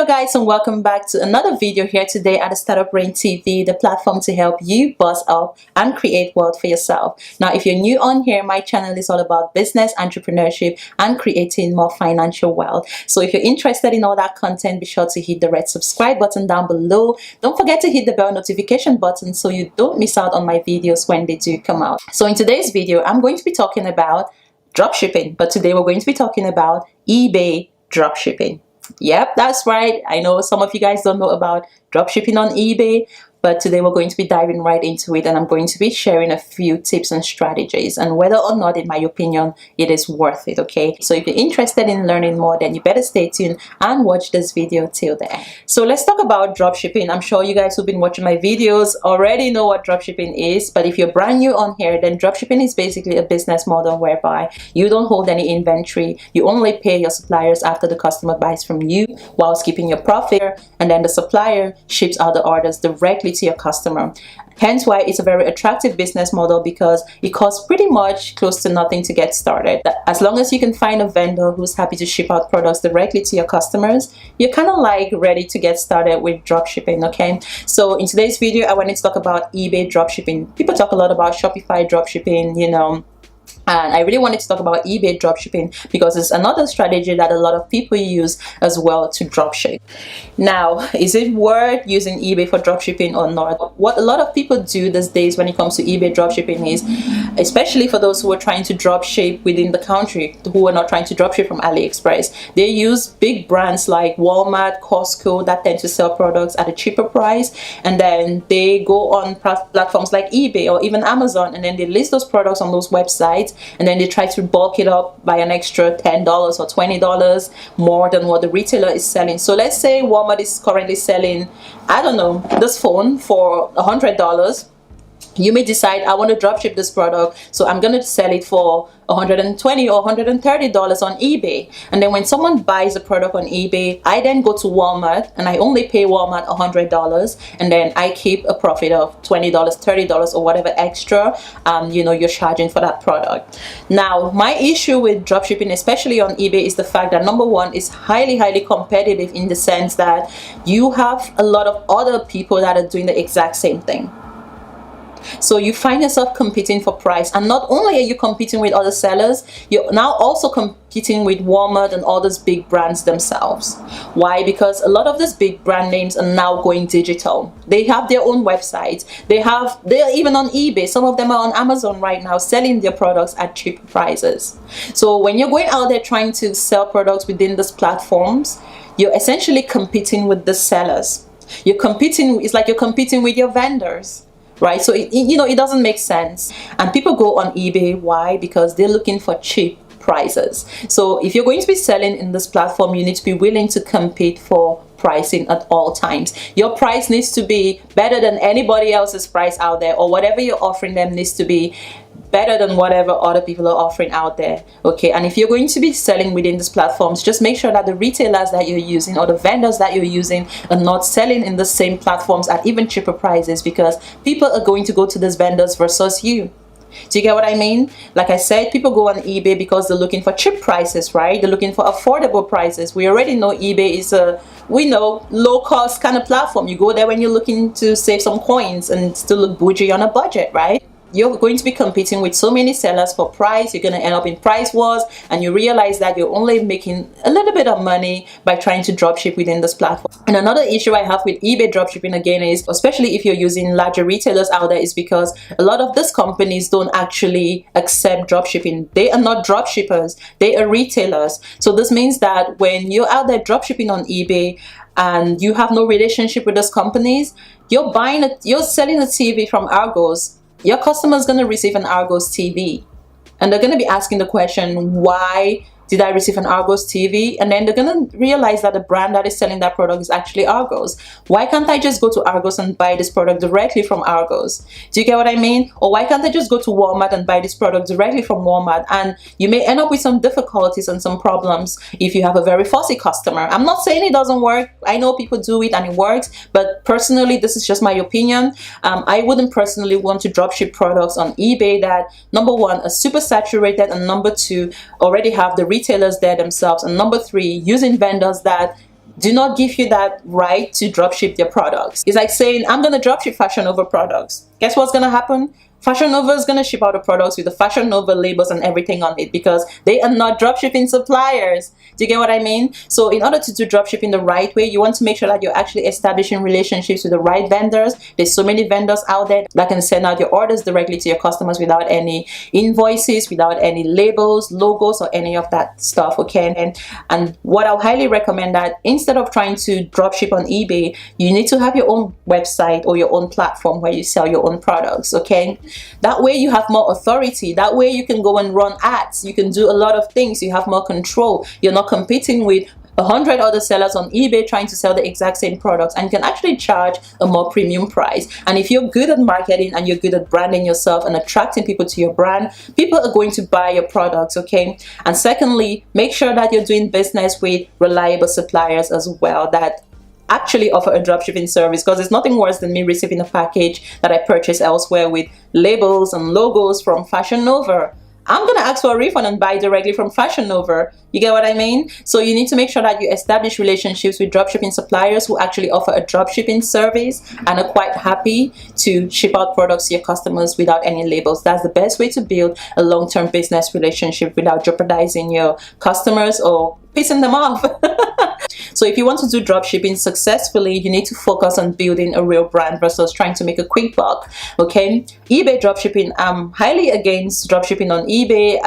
Hello guys, and welcome back to another video here today at the Startup Brain TV, the platform to help you buzz up and create wealth for yourself. Now, if you're new on here, my channel is all about business, entrepreneurship, and creating more financial wealth. So if you're interested in all that content, be sure to hit the red subscribe button down below. Don't forget to hit the bell notification button so you don't miss out on my videos when they do come out. So in today's video, I'm going to be talking about dropshipping, but today we're going to be talking about eBay dropshipping. Yep, that's right. I know some of you guys don't know about dropshipping on eBay, but today we're going to be diving right into it, and I'm going to be sharing a few tips and strategies and whether or not, in my opinion, it is worth it, okay? So if you're interested in learning more, then you better stay tuned and watch this video till the end. So let's talk about dropshipping. I'm sure you guys who've been watching my videos already know what dropshipping is, but if you're brand new on here, then dropshipping is basically a business model whereby you don't hold any inventory. You only pay your suppliers after the customer buys from you whilst keeping your profit, and then the supplier ships out the orders directly to your customer. Hence why it's a very attractive business model, because it costs pretty much close to nothing to get started. As long as you can find a vendor who's happy to ship out products directly to your customers, you're kind of like ready to get started with dropshipping, okay? So in today's video, I wanted to talk about eBay dropshipping. People talk a lot about Shopify dropshipping, you know, and I really wanted to talk about eBay dropshipping because it's another strategy that a lot of people use as well to dropship. Now, is it worth using eBay for dropshipping or not? What a lot of people do these days when it comes to eBay dropshipping is, especially for those who are trying to dropship within the country, who are not trying to dropship from AliExpress, they use big brands like Walmart, Costco that tend to sell products at a cheaper price, and then they go on platforms like eBay or even Amazon, and then they list those products on those websites, and then they try to bulk it up by an extra $10 or $20 more than what the retailer is selling. So let's say Walmart is currently selling, I don't know, this phone for $100. You may decide, I want to dropship this product, so I'm going to sell it for $120 or $130 on eBay. And then when someone buys a product on eBay, I then go to Walmart and I only pay Walmart $100, and then I keep a profit of $20, $30 or whatever extra you know, you're charging for that product. Now, my issue with dropshipping, especially on eBay, is the fact that number one, is highly competitive in the sense that you have a lot of other people that are doing the exact same thing. So you find yourself competing for price, and not only are you competing with other sellers, you're now also competing with Walmart and all these big brands themselves. Why? Because a lot of these big brand names are now going digital. They have their own websites. They're even on eBay. Some of them are on Amazon right now selling their products at cheaper prices. So when you're going out there trying to sell products within these platforms, you're essentially competing with the sellers. You're competing, it's like you're competing with your vendors. Right? So, you know, it doesn't make sense. And people go on eBay. Why? Because they're looking for cheap prices. So if you're going to be selling in this platform, you need to be willing to compete for pricing at all times. Your price needs to be better than anybody else's price out there, or whatever you're offering them needs to be better than whatever other people are offering out there, okay? And if you're going to be selling within these platforms, just make sure that the retailers that you're using or the vendors that you're using are not selling in the same platforms at even cheaper prices, because people are going to go to these vendors versus you. Do you get what I mean? Like I said, people go on eBay because they're looking for cheap prices, right? They're looking for affordable prices. We already know eBay is we know, low-cost kind of platform. You go there when you're looking to save some coins and still look bougie on a budget, right? You're going to be competing with so many sellers for price. You're going to end up in price wars, and you realize that you're only making a little bit of money by trying to dropship within this platform. And another issue I have with eBay dropshipping again is, especially if you're using larger retailers out there, is because a lot of these companies don't actually accept dropshipping. They are not dropshippers, they are retailers. So this means that when you're out there dropshipping on eBay and you have no relationship with those companies, you're selling a TV from Argos. Your customer is going to receive an Argos TV, and they're going to be asking the question, why did I receive an Argos TV? And then they're going to realize that the brand that is selling that product is actually Argos. Why can't I just go to Argos and buy this product directly from Argos? Do you get what I mean? Or why can't I just go to Walmart and buy this product directly from Walmart? And you may end up with some difficulties and some problems if you have a very fussy customer. I'm not saying it doesn't work. I know people do it and it works, but personally, this is just my opinion. I wouldn't personally want to dropship products on eBay that, number one, are super saturated, and number two, already have the retailers there themselves, and number three, using vendors that do not give you that right to dropship their products. It's like saying, I'm going to dropship Fashion Nova products. Guess what's going to happen? Fashion Nova is going to ship out the products with the Fashion Nova labels and everything on it, because they are not dropshipping suppliers. Do you get what I mean? So in order to do dropshipping the right way, you want to make sure that you're actually establishing relationships with the right vendors. There's so many vendors out there that can send out your orders directly to your customers without any invoices, without any labels, logos, or any of that stuff, okay? And what I'll highly recommend, that instead of trying to dropship on eBay, you need to have your own website or your own platform where you sell your own products, okay? That way you have more authority. That way you can go and run ads. You can do a lot of things. You have more control. You're not competing with 100 other sellers on eBay trying to sell the exact same products, and you can actually charge a more premium price. And if you're good at marketing and you're good at branding yourself and attracting people to your brand, people are going to buy your products, okay? And secondly, make sure that you're doing business with reliable suppliers as well that actually offer a dropshipping service, because it's nothing worse than me receiving a package that I purchased elsewhere with labels and logos from Fashion Nova. I'm gonna ask for a refund and buy directly from Fashion Nova. You get what I mean? So you need to make sure that you establish relationships with dropshipping suppliers who actually offer a dropshipping service and are quite happy to ship out products to your customers without any labels. That's the best way to build a long-term business relationship without jeopardizing your customers or pissing them off. So if you want to do dropshipping successfully, you need to focus on building a real brand versus trying to make a quick buck, okay? eBay dropshipping, I'm highly against dropshipping on eBay.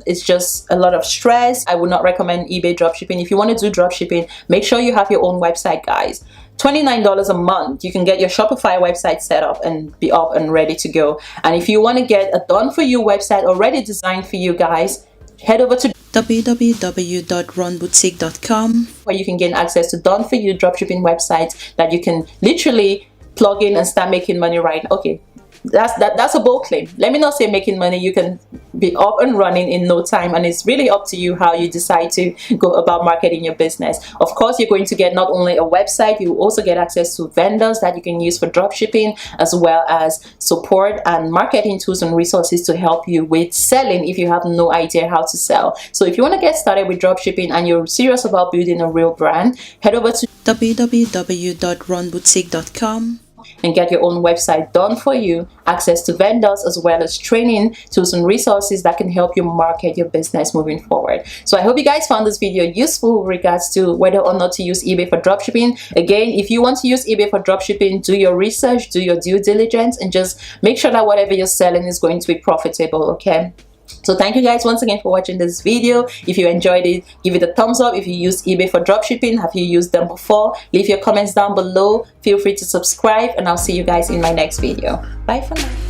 It's just a lot of stress. I would not recommend eBay dropshipping. If you want to do dropshipping, make sure you have your own website, guys. $29 a month, you can get your Shopify website set up and be up and ready to go. And if you want to get a done-for-you website already designed for you guys, head over to www.runboutique.com, where you can gain access to done-for-you dropshipping websites that you can literally plug in and start making money right now. Okay, that's a bold claim. Let me not say making money. You can be up and running in no time, and it's really up to you how you decide to go about marketing your business. Of course, you're going to get not only a website, you also get access to vendors that you can use for dropshipping, as well as support and marketing tools and resources to help you with selling if you have no idea how to sell. So if you want to get started with dropshipping and you're serious about building a real brand, head over to www.runboutique.com and get your own website done for you, access to vendors, as well as training tools and resources that can help you market your business moving forward. So I hope you guys found this video useful with regards to whether or not to use eBay for dropshipping. Again, if you want to use eBay for dropshipping, do your research, do your due diligence, and just make sure that whatever you're selling is going to be profitable, okay? So thank you guys once again for watching this video. If you enjoyed it, give it a thumbs up. If you use eBay for dropshipping, have you used them before? Leave your comments down below. Feel free to subscribe, and I'll see you guys in my next video. Bye for now.